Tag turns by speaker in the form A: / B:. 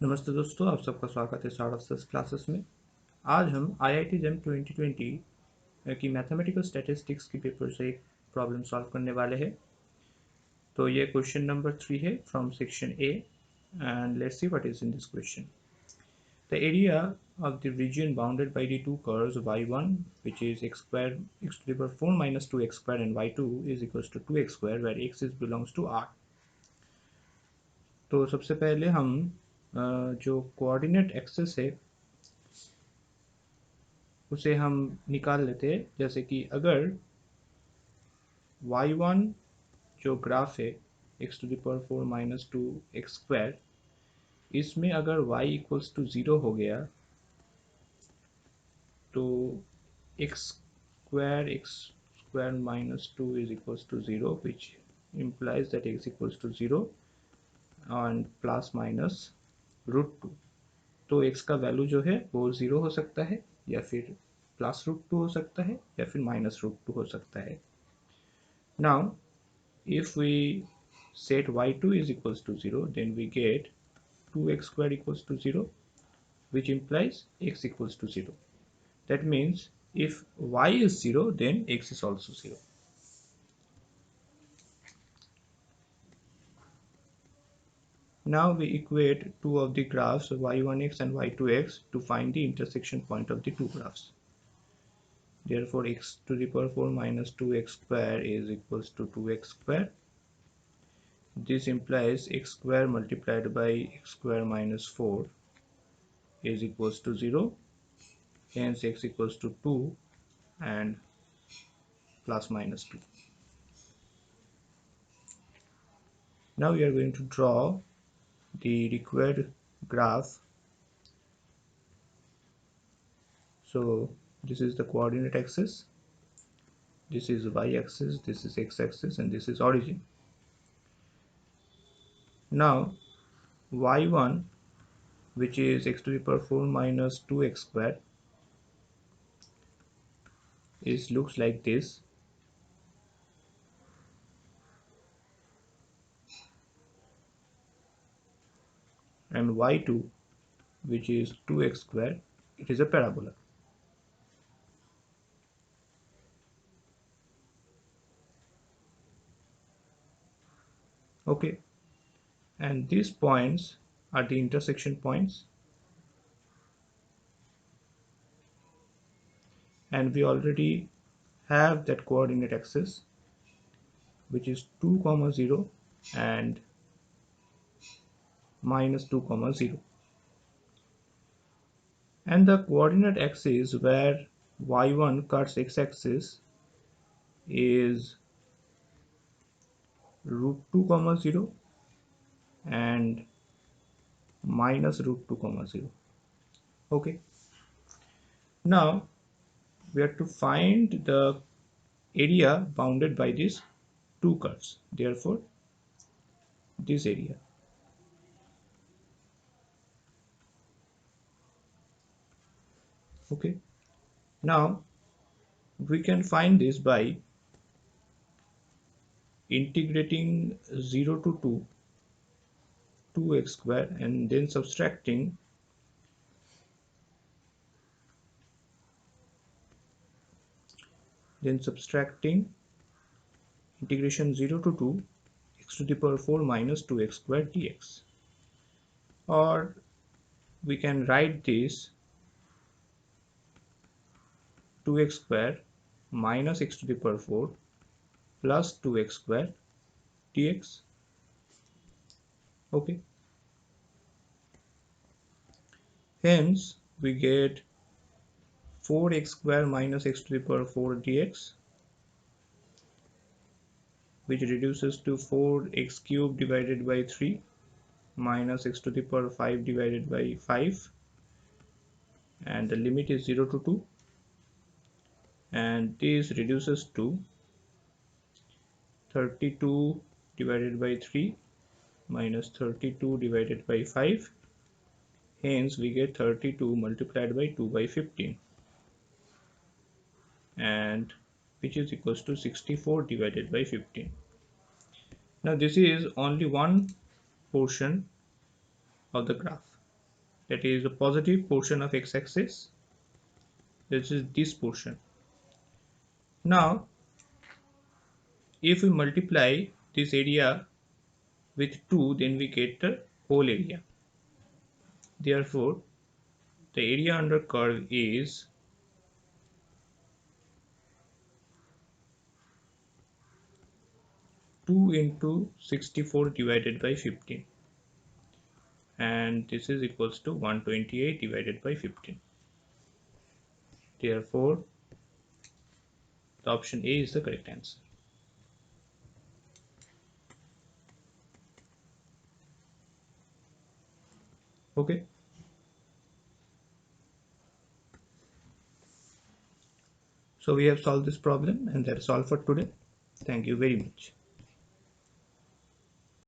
A: नमस्ते दोस्तों, आप सबका स्वागत है स्टार्ट ऑफ क्लासेस में। आज हम IIT जेम 2020 की मैथमेटिकल स्टैटिस्टिक्स की पेपर से एक प्रॉब्लम सॉल्व करने वाले हैं। तो ये क्वेश्चन नंबर 3 है from section A and let's see what is in this question. The area of the region bounded by the two curves y1 which is x square x to the power 4 minus 2x square and y2 is equals to 2x square where x is belongs to R। तो सबसे पहले हम जो coordinate axes है उसे हम निकाल लेते हैं। जैसे कि अगर y1 जो ग्राफ है x to the power 4 minus 2x square, इसमें अगर y इक्वल्स टू 0 हो गया तो x square minus 2 is equals to 0 which implies that x equals to 0 and plus minus √2। तो x का वैल्यू जो है वो 0 हो सकता है या फिर प्लस √2 हो सकता है या फिर माइनस √2 हो सकता है। Now if we set y2 is equals to 0, then we get 2x square equals to 0, which implies x equals to 0. That means if y is 0, then x is also 0. Now we equate two of the graphs y1x and y2x to find the intersection point of the two graphs. Therefore x to the power 4 minus 2x square is equals to 2x square. This implies x square multiplied by x square minus 4 is equals to 0. Hence x equals to 2 and plus minus 2. Now we are going to draw the required graph. So this is the coordinate axis, this is y-axis, this is x-axis, and this is origin. Now y1, which is x to the power 4 minus 2x square, looks like this. And y2, which is 2x square, it is a parabola. Okay, and these points are the intersection points, and we already have that coordinate axis, which is 2 comma 0 and minus 2 comma 0, and the coordinate axis where y1 cuts x-axis is √2 comma 0 and minus √2 comma 0. Okay, now we have to find the area bounded by these two curves, therefore this area. Okay, now we can find this by integrating 0 to 2x square and then subtracting integration 0 to 2 x to the power 4 minus 2x square dx, or we can write this 2x square minus x to the power 4 plus 2x square dx. Okay, hence we get 4x square minus x to the power 4 dx, which reduces to 4x cube divided by 3 minus x to the power 5 divided by 5, and the limit is 0 to 2, and this reduces to 32 divided by 3 minus 32 divided by 5. Hence we get 32 multiplied by 2 by 15, and which is equals to 64 divided by 15. Now this is only one portion of the graph. that is the positive portion of x-axis, this is this portion. Now if we multiply this area with 2, then we get the whole area. Therefore the area under curve is 2 into 64 divided by 15, and this is equals to 128 divided by 15. Therefore the option A is the correct answer. Okay, so we have solved this problem, and that is all for today. Thank you very much.